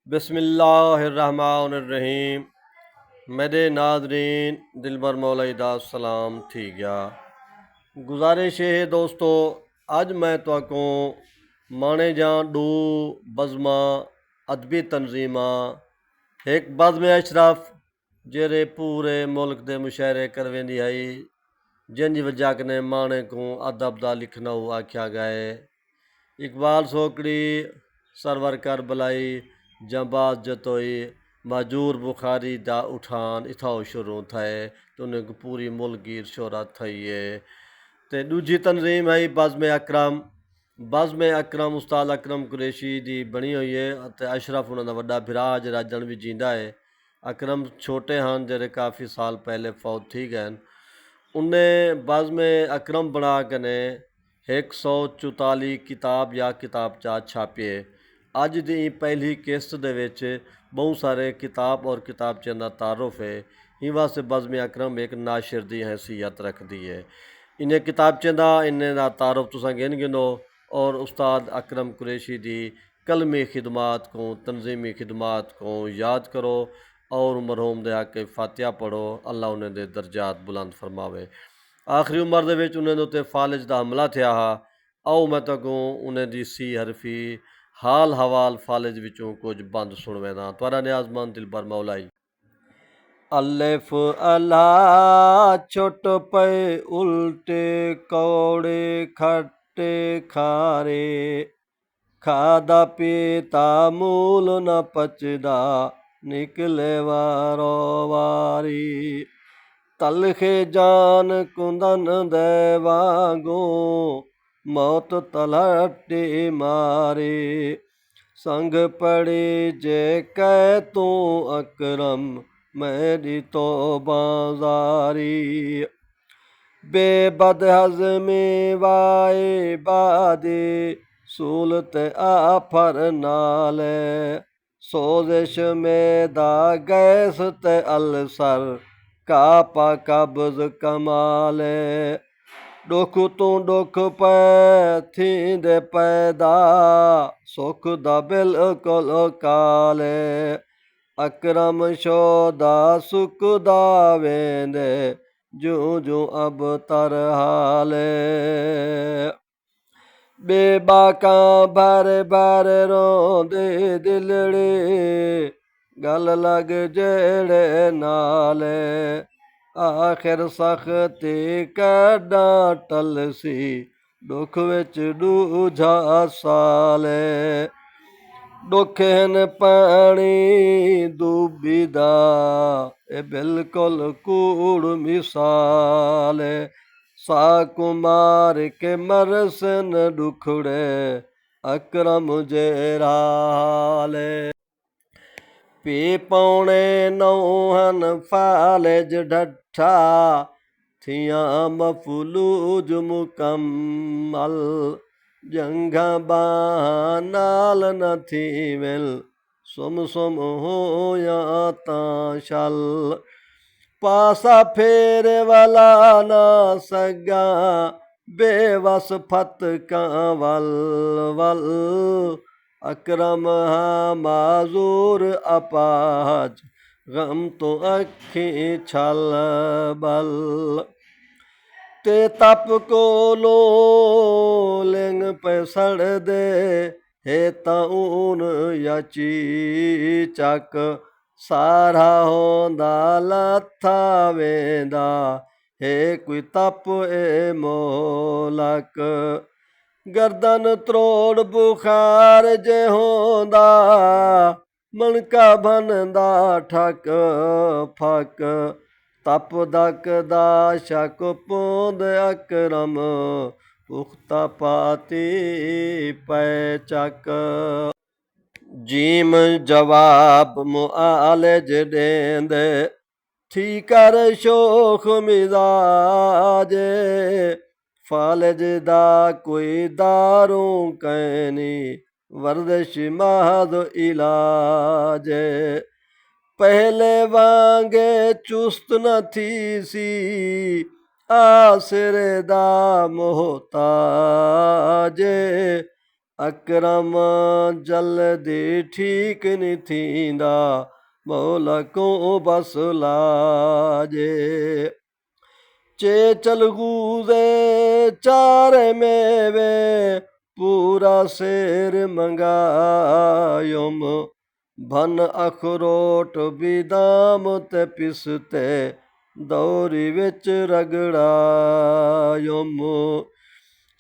बिस्मिल्लाहिर्रहमानिर्रहीम। मेरे नाज़रीन दिलबर मौलाई दा सलाम थी गया। गुजारिश है दोस्तों, अज मैं तुहाको माने जां दो बज़मा अदबी तंजीमा एक बज़म अशरफ जेरे पूरे मुल्क दे मुशायरे करवेंदी आई, जिन वजह कने माने को अदब दा लिखना आख्या गए। इकबाल सोकड़ी, सरवर करबलाई, जंबाज जतोई, मजूर बुखारी दा उठान इथाओ शुरू थे तो उन्हें पूरी मुल्क गिर शोहरत थी है। तो दूजी तंजीम है बज़म अकरम उस्ताद अकरम कुरैशी दी बनी हुई है। तो अशरफ उन्होंने वड्डा भरा जरा जन भी जींदा है। अकरम छोटे हैं जेरे काफ़ी साल पहले फौत थी गए। उन्हें बज़म अकरम बना कने 144 किताब या किताबचा छापिए। अज दी पहली किस्त दे विच बहुत सारे किताब और किताबचे का तारुफ है। इन वास्ते बज़म अकरम एक नाशिर की हैसियत रखती है। इन्हें किताबचे का इन्हें दा तारुफ तुसां गिनो और उस्ताद अकरम कुरैशी की कलमी खिदमात को, तंजीमी खिदमात को याद करो और मरहूम दे हक फातिहा पढ़ो। अल्लाह उन्हें दे दर्जात बुलंद फरमावे। आखिरी उम्र दे विच उन्हें उत्ते फालिज का हमला थिया हा। आओ मैं तको उन्हें दी सी हरफी हाल हवाल फालिज विचों कुछ बंद सुनवेदा। तुहारा न्याज़मंद दिलबर मौलाई। अलिफ अल्लाह छोट पे उल्टे कौड़े खट्टे खारे, खादा पीता मूल न पचदा निकले वारो वारी, तलखे जान कुंदन दे वांगू मौत तलहटी मारी, संग पड़ी जे कै तू अकरम मेरी तो बाजारी, बेबद हजमी वाए बादी सूलत आफर नाले, सोजिश में दा गैस ते अलसर कापा कब्ज कमाले, दुख तू दुख पै थींदे पैदा सुख दा बिल्कुल काले, अकरम शोदा सुख दा वेंदे जू जू अब तर हाले, बेबाका भर भर रोंदे दिलड़े गल लग जेड़े नाले, आखिर सख्ती कड्डा टलसी दुख विच दूजा साले, दुख हन पानी डूबी दा ए बिल्कुल कूड़ मिसाल, सा कुमार के मरसन दुखड़े अकरम जेरा हाले, पी पौने नौहन फालिज डठा थिया मफलूज मुकम्मल, जंघा बाह नाल न थी मिल सुम सुम होया तां शल, पासा फेरे वाला ना सगा बेवस फत का वल वल, अकरम हा माजूर अपाज गम तो अखी छल बल, ते तप को लो लिंग पे सड़ दे हे ताऊन या चीचक, सारा होंदा लथा वेंदा हे कोई तप ए मोलक, गर्दन त्रोड़ बुखार जे होंदा मनका बनदा ठक फक, तप दक दा शक पोंद अकरम पुख्ता पाती पैचक, जीम जवाब मुआलिज देंदे थी कर शोख मिजाजे, फालिज दा कोई दारू कैनी वर्दिश महद इलाज, पहले वांगे चुस्त न थी सी आसरे दा मोहताज, अकरम जल्दी ठीक नहीं थींदा मौला को बस लाजे चेचल गूज़े चार मेवे पूरा शेर मंगायुम भन अखरोट बिदाम ते पिसते दौरी विच रगड़ायुम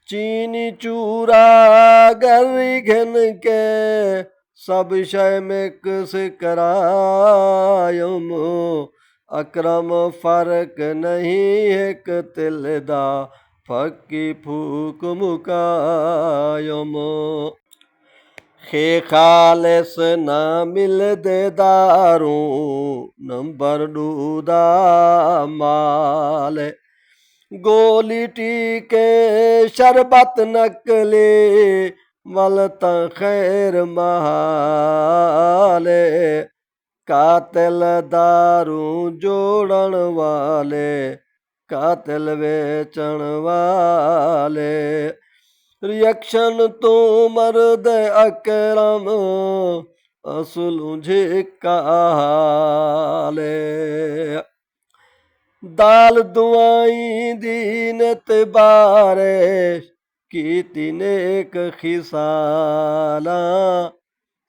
चीनी चूरा गरी घिन के सब शय मिक्स करायुम अकरम फर्क नहीं एक तिल दा फकी फूक मुकायुम खे खालिस ना मिलदे दारू नंबर डूदा माल गोली टीके शरबत नकली वल तां खैर महाले कातिल दारू जोड़न वाले कातिल वेचण वाले रिएक्शन तो मर्द अकरम असलू झिका हाले दाल दुआई दीनत बारे कीती नेक खिसाला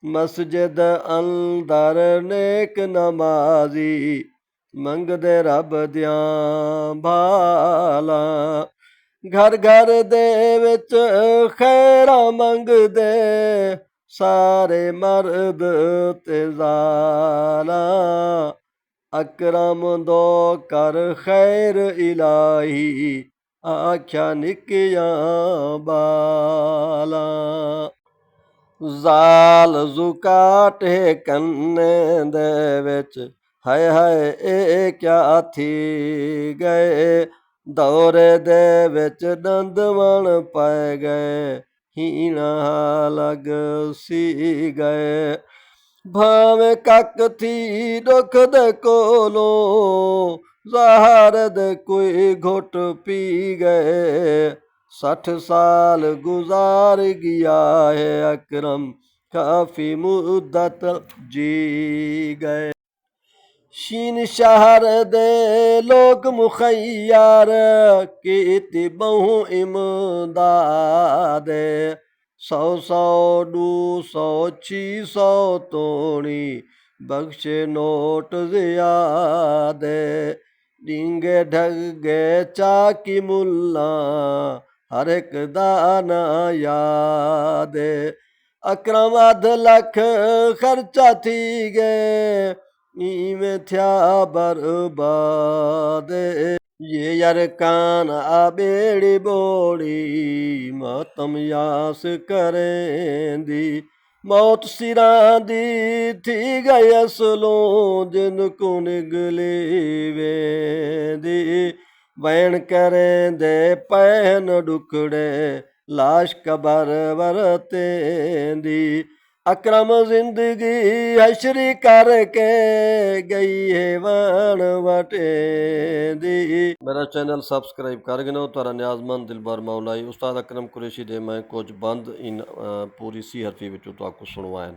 मस्जिद अंदर नेक नमाजी मंगदे रब दियां भाला घर घर दे विच खैरा मंगदे सारे मर्द ते ज़ाला अकरम दो कर खैर इलाही आख्या निकियां बाला ਜ਼ਾਲ ਜ਼ੁਕਾਟੇ ਕੰਨੇ ਦੇ ਵਿੱਚ ਹਾਏ ਹਾਏ ਇਹ ਕਿਆ ਥੀ ਗਏ ਦੌਰੇ ਦੇ ਵਿੱਚ ਦੰਦਵਣ ਪੈ ਗਏ ਹੀਣਾ ਲਗ ਸੀ ਗਏ ਭਾਵੇਂ ਕੱਕ ਥੀ ਦੁੱਖ ਦੇ ਕੋਲੋਂ ਜ਼ਹਰ ਦੇ ਕੋਈ ਘੁੱਟ ਪੀ ਗਏ 60 साल गुजार गया है अकरम काफी मुद्दत जी गए शीन शहर दे लोग मुखैयार कीती बहु इमदाद 100 200 600 तोड़ी बख्शे नोट ज़ियादे डिंगे ढगे चाकी मुल्ला हर एक दाना याद अकरम अध लख खर्चा थी गए इवें थिया बर्बाद ये यरकान आबेड़ी बोड़ी मातम यास करेंदी मौत सिरां दी थी गई असलों जिन को निगली वेंदी वैन करें दे पैन डुकड़े लाश कबर वरतेंदी अकरम जिंदगी हशरी करके गई है वन वटेंदी मेरा चैनल सब्सक्राइब कर गिनो तारा न्याजमंद दिलबर मौलाई उस्ताद अकरम कुरैशी दे मैं कुछ बंद इन पूरी सी हरफी विचों तुहानू सुणवाइन